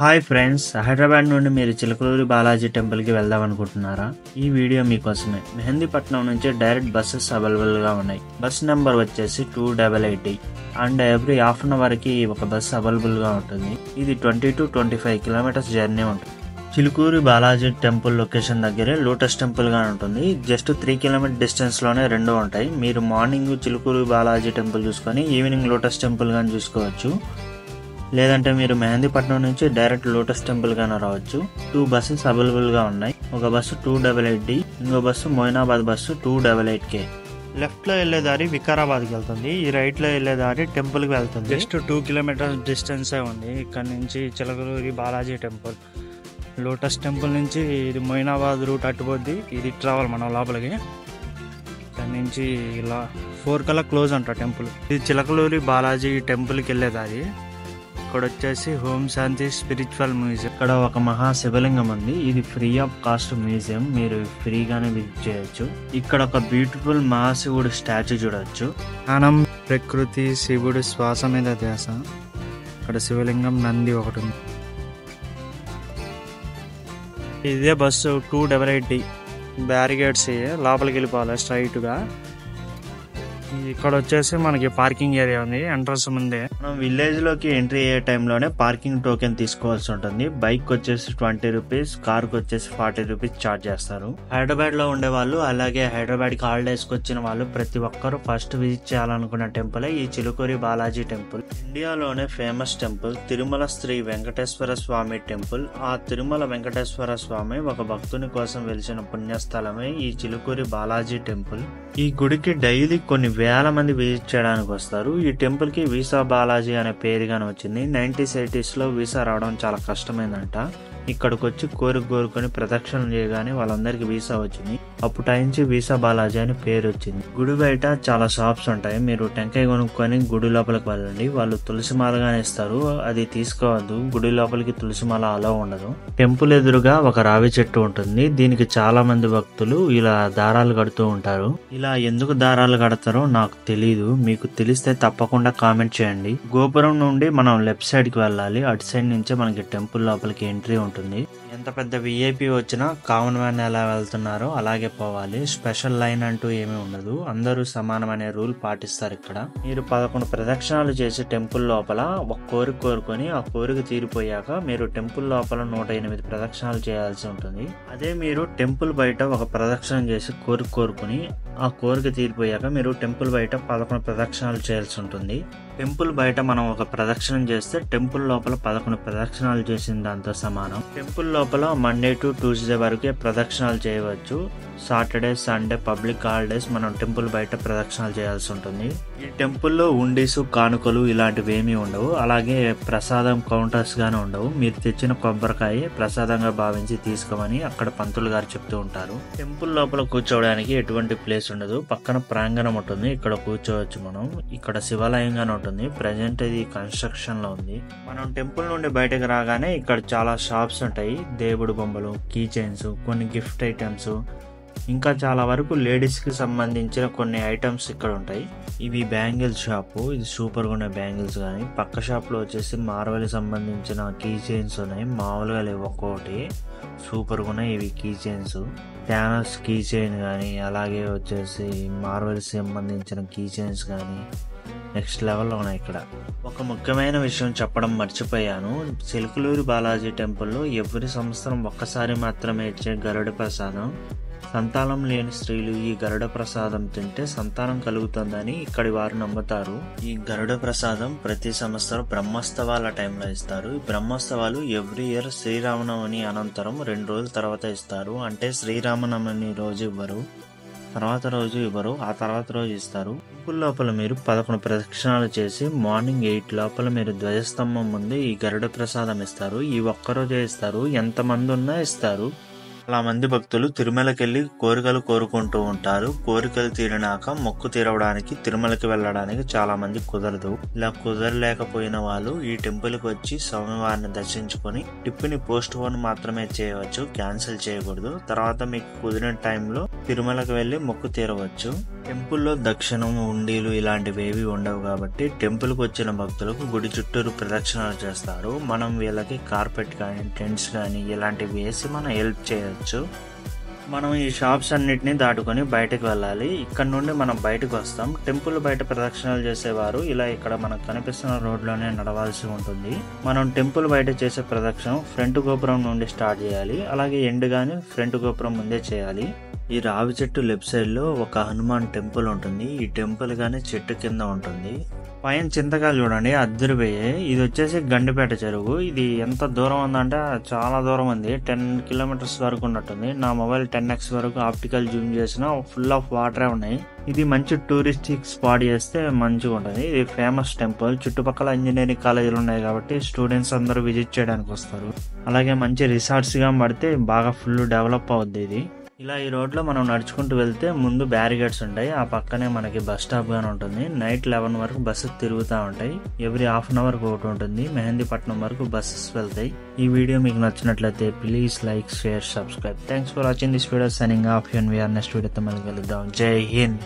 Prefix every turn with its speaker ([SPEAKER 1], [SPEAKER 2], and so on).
[SPEAKER 1] Hi friends, Hyderabad నుండి మీరు చిలకలూరి బాలాజీ టెంపుల్కి వెళ్దాం అనుకుంటున్నారా? ఈ వీడియో మీకోసమే. మెహందీపట్నం నుంచి డైరెక్ట్ బస్సెస్ అవైలబుల్గా ఉన్నాయి. బస్ నెంబర్ వచ్చేసి 2880 అండ్ ఎవ్రీ హాఫ్ అన్ అవర్కి ఒక బస్ అవైలబుల్గా ఉంటుంది. ఇది 20 to 25 కిలోమీటర్స్ జర్నీ ఉంటుంది. చిలుకూరి బాలాజీ టెంపుల్ లొకేషన్ దగ్గరే లోటస్ టెంపుల్ గా ఉంటుంది. జస్ట్ 3 కిలోమీటర్ డిస్టెన్స్ లోనే రెండు ఉంటాయి. మీరు మార్నింగ్ చిలుకూరి బాలాజీ టెంపుల్ చూసుకొని ఈవినింగ్ లోటస్ టెంపుల్ గాని చూసుకోవచ్చు. లేదంటే మీరు మెహందీపట్నం నుంచి డైరెక్ట్ లోటస్ టెంపుల్ గానే రావచ్చు. 2 బస్సెస్ అవైలబుల్ గా ఉన్నాయి. ఒక బస్సు 288D, ఇంకో bus Moinabad bus 288K. Left లో వెళ్లే దారి వికారాబాద్ కి వెళ్తుంది. ఈ రైట్ లో వెళ్లే దారి టెంపుల్ కి వెళ్తుంది. జస్ట్ 2 కిలోమీటర్ డిస్టెన్స్ ఉంది ఇక్కడ నుంచి Chilakaluri Balaji temple. Lotus temple నుంచి ఇది మొయినాబాద్ రూట్ అట్టుపోద్ది. ఇది ట్రావెల్ మనం లోపలికి. ఇక్కడ నుంచి ఇలా 4 కల్లా క్లోజ్ అంట టెంపుల్. ఇది చిలకలూరి బాలాజీ టెంపుల్కి వెళ్ళేదారి. ఇక్కడ వచ్చేసి హోమ్ శాంతి స్పిరిచువల్ మ్యూజియం. ఇక్కడ ఒక మహా శివలింగం ఉంది. ఇది ఫ్రీ ఆఫ్ కాస్ట్ మ్యూజియం. మీరు ఫ్రీగానే విజిట్ చేయొచ్చు. ఇక్కడ ఒక బ్యూటిఫుల్ మహాశివుడు స్టాచ్యూ చూడొచ్చు. జ్ఞానం, ప్రకృతి, శివుడు శ్వాస మీద ధ్యాస. ఇక్కడ శివలింగం, నంది ఒకటి ఉంది. ఇదే బస్సు 288D. బ్యారిగేడ్స్ లోపలికి వెళ్ళిపోవాలి స్ట్రైట్ గా. ఇక్కడ వచ్చేసి మనకి పార్కింగ్ ఏరియా ఉంది ఎంట్రన్స్ ముందే. మనం విలేజ్ లోకి ఎంట్రీ అయ్యే టైంలోనే పార్కింగ్ టోకెన్ తీసుకోవాల్సి ఉంటుంది. బైక్ వచ్చేసి 20 రూపీస్, కార్ కు వచ్చేసి 40 రూపీస్ ఛార్జ్ చేస్తారు. హైదరాబాద్ లో ఉండే వాళ్ళు, అలాగే హైదరాబాద్ కి హాలిడేస్ కి వచ్చిన వాళ్ళు ప్రతి ఒక్కరు ఫస్ట్ విజిట్ చేయాలనుకున్న టెంపుల్ ఈ చిలుకూరి బాలాజీ టెంపుల్. ఇండియాలోనే ఫేమస్ టెంపుల్ తిరుమల శ్రీ వెంకటేశ్వర స్వామి టెంపుల్. ఆ తిరుమల వెంకటేశ్వర స్వామి ఒక భక్తుని కోసం వెలిసిన పుణ్యస్థలమే ఈ చిలుకూరి బాలాజీ టెంపుల్. ఈ గుడికి డైలీ కొన్ని వేల మంది విజిట్ చేయడానికి వస్తారు. ఈ టెంపుల్ కి వీసా బాలాజీ అనే పేరుగానే వచ్చింది. 90s, 80s లో వీసా రావడం చాలా కష్టమైందంట. ఇక్కడికి వచ్చి కోరుకొని ప్రదక్షిణ చేయగానే వాళ్ళందరికి వీసా వచ్చింది. అప్పటి వీసా బాలాజీ అని పేరు వచ్చింది. గుడి బయట చాలా షాప్స్ ఉంటాయి. మీరు టెంకాయ కొనుక్కొని గుడి లోపలికి వెళ్ళండి. వాళ్ళు తులసిమాలగానే ఇస్తారు. అది తీసుకోవద్దు. గుడి లోపలికి తులసిమాల అలో ఉండదు. టెంపుల్ ఎదురుగా ఒక రావి చెట్టు ఉంటుంది. దీనికి చాలా మంది భక్తులు ఇలా దారాలు కడుతూ ఉంటారు. ఇలా ఎందుకు దారాలు కడతారో నాకు తెలీదు. మీకు తెలిస్తే తప్పకుండా కామెంట్ చేయండి. గోపురం నుండి మనం లెఫ్ట్ సైడ్ కి వెళ్ళాలి. అటు సైడ్ నుంచే మనకి టెంపుల్ లోపలికి ఎంట్రీ ఉంటుంది. ఎంత పెద్ద విఐపి వచ్చినా కామన్ మ్యాన్ ఎలా వెళ్తున్నారో అలాగే పోవాలి. స్పెషల్ లైన్ అంటూ ఏమీ ఉండదు. అందరూ సమానమనే రూల్ పాటిస్తారు ఇక్కడ. మీరు 11 ప్రదక్షిణాలు చేసి టెంపుల్ లోపల ఒక కోరిక కోరుకొని ఆ కోరిక తీరిపోయాక మీరు టెంపుల్ లోపల 108 ప్రదక్షిణాలు చేయాల్సి ఉంటుంది. అదే మీరు టెంపుల్ బయట ఒక ప్రదక్షిణ చేసి కోరిక కోరుకుని ఆ కోరిక తీరిపోయాక మీరు టెంపుల్ బయట 11 ప్రదక్షిణాలు చేయాల్సి ఉంటుంది. టెంపుల్ బయట మనం ఒక ప్రదక్షిణం చేస్తే టెంపుల్ లోపల 11 ప్రదక్షిణాలు చేసిన దాంతో సమానం. టెంపుల్ లోపల మండే టు ట్యూస్డే వరకే ప్రదక్షిణాలు చేయవచ్చు. సాటర్డే, సండే పబ్లిక్ హాలిడేస్ మనం టెంపుల్ బయట ప్రదక్షిణాలు చేయాల్సి ఉంటుంది. ఈ టెంపుల్లో ఉండీసు, కానుకలు ఇలాంటివి ఏమీ ఉండవు. అలాగే ప్రసాదం కౌంటర్స్ గానే ఉండవు. మీరు తెచ్చిన కొబ్బరికాయ ప్రసాదంగా భావించి తీసుకోమని అక్కడ పంతులు గారు చెప్తూ ఉంటారు. టెంపుల్ లోపల కూర్చోవడానికి ఎటువంటి ప్లేస్ ఉండదు. పక్కన ప్రాంగణం ఉంటుంది. ఇక్కడ కూర్చోవచ్చు మనం. ఇక్కడ శివాలయంగానే ఉంటుంది. ప్రెజెంట్ ఇది కన్స్ట్రక్షన్ లో ఉంది. మనం టెంపుల్ నుండి బయటకు రాగానే ఇక్కడ చాలా షాప్స్ ఉంటాయి. దేవుడు బొమ్మలు, కీ చైన్స్, కొన్ని గిఫ్ట్ ఐటమ్స్, ఇంకా చాలా వరకు లేడీస్ కి సంబంధించిన కొన్ని ఐటమ్స్ ఇక్కడ ఉంటాయి. ఇవి బ్యాంగిల్స్ షాపు. ఇది సూపర్ గా ఉన్నాయి బ్యాంగిల్స్ గానీ. పక్క షాప్ లో వచ్చేసి మార్వెల్ సంబంధించిన కీ చైన్స్ ఉన్నాయి. మామూలుగా లేవు, ఒక్కొక్కటి సూపర్ గా ఉన్నాయి. ఇవి key chains, Thanos key chain గానీ, అలాగే వచ్చేసి మార్వెల్స్ సంబంధించిన కీ చైన్స్ గానీ నెక్స్ట్ లెవెల్లో ఉన్నాయి. ఇక్కడ ఒక ముఖ్యమైన విషయం చెప్పడం మర్చిపోయాను. చిలుకలూరి బాలాజీ టెంపుల్లో ఎవ్రీ సంవత్సరం ఒక్కసారి మాత్రమే ఇచ్చే గరుడ ప్రసాదం. సంతానం లేని స్త్రీలు ఈ గరుడ ప్రసాదం తింటే సంతానం కలుగుతుందని ఇక్కడి వారు నమ్ముతారు. ఈ గరుడ ప్రసాదం ప్రతి సంవత్సరం బ్రహ్మోత్సవాల టైంలో ఇస్తారు. ఈ బ్రహ్మోత్సవాలు ఎవ్రీ ఇయర్ శ్రీరామనవమి అనంతరం 2 రోజుల తర్వాత ఇస్తారు. అంటే శ్రీరామనవమి రోజు ఇవ్వరు, తర్వాత రోజు ఇవ్వరు, ఆ తర్వాత రోజు ఇస్తారు. టెంపుల్ లోపల మీరు 11 ప్రదక్షిణాలు చేసి మార్నింగ్ 8 లోపల మీరు ధ్వజస్తంభం ముందు ఈ గరుడ ప్రసాదం ఇస్తారు. ఈ ఒక్కరోజే ఇస్తారు. ఎంతమంది ఉన్నా ఇస్తారు. చాలా మంది భక్తులు తిరుమలకెళ్లి కోరికలు కోరుకుంటూ ఉంటారు. కోరికలు తీరినాక మొక్కు తీరవడానికి తిరుమలకి వెళ్ళడానికి చాలా మంది కుదరదు. ఇలా కుదరలేకపోయిన వాళ్ళు ఈ టెంపుల్ కి వచ్చి స్వామివారిని దర్శించుకొని టిప్ని పోస్ట్ పోన్ మాత్రమే చేయవచ్చు, క్యాన్సిల్ చేయకూడదు. తర్వాత మీకు కుదిరిన టైంలో తిరుమలకి వెళ్లి మొక్కు తీరవచ్చు. టెంపుల్లో దక్షిణం ఉండీలు ఇలాంటివి ఏవి ఉండవు కాబట్టి టెంపుల్కి వచ్చిన భక్తులకు గుడి చుట్టూరు ప్రదక్షిణలు చేస్తారు. మనం వీళ్ళకి కార్పెట్ కానీ టెంట్స్ కానీ ఇలాంటివి వేసి మనం హెల్ప్ చేయొచ్చు. మనం ఈ షాప్స్ అన్నిటిని దాటుకొని బయటకు వెళ్ళాలి. ఇక్కడ నుండి మనం బయటకు వస్తాం. టెంపుల్ బయట ప్రదక్షిణలు చేసేవారు ఇలా ఇక్కడ మనకు కనిపిస్తున్న రోడ్లోనే నడవాల్సి ఉంటుంది. మనం టెంపుల్ బయట చేసే ప్రదక్షిణ ఫ్రంట్ గోపురం నుండి స్టార్ట్ చేయాలి. అలాగే ఎండ్ గాని ఫ్రంట్ గోపురం ముందే చేయాలి. ఈ రావి చెట్టు లెఫ్ట్ సైడ్ లో ఒక హనుమాన్ టెంపుల్ ఉంటుంది. ఈ టెంపుల్ గాని చెట్టు కింద ఉంటుంది. పైన చింతకాయలు చూడండి అద్దరిపోయాయి. ఇది వచ్చేసి గండిపేట చెరువు. ఇది ఎంత దూరం ఉందంటే చాలా దూరం ఉంది. 10 కిలోమీటర్స్ వరకు ఉన్నట్టుంది. నా మొబైల్ 10x వరకు ఆప్టికల్ జూమ్ చేసినా ఫుల్ ఆఫ్ వాటరే ఉన్నాయి. ఇది మంచి టూరిస్టిక్ స్పాట్ చేస్తే మంచిగా ఉంటుంది. ఇది ఫేమస్ టెంపుల్. చుట్టుపక్కల ఇంజనీరింగ్ కాలేజీలు ఉన్నాయి కాబట్టి స్టూడెంట్స్ అందరూ విజిట్ చేయడానికి వస్తారు. అలాగే మంచి రిసార్ట్స్ గా పడితే బాగా ఫుల్ డెవలప్ అవుద్ది ఇది. ఇలా ఈ రోడ్లో మనం నడుచుకుంటూ వెళ్తే ముందు బ్యారిగేడ్స్ ఉంటాయి. ఆ పక్కనే మనకి బస్ స్టాప్ గానే ఉంటుంది. నైట్ 11 వరకు బస్సెస్ తిరుగుతూ ఉంటాయి. ఎవ్రీ హాఫ్ అన్ అవర్ ఒకటి ఉంటుంది. మెహందీపట్నం వరకు బస్సెస్ వెళ్తాయి. ఈ వీడియో మీకు నచ్చినట్లయితే please like, share, subscribe. Thanks for watching this video. Signing off. We are next వీడియోతో మళ్ళీ కలుద్దాం. జై హింద్.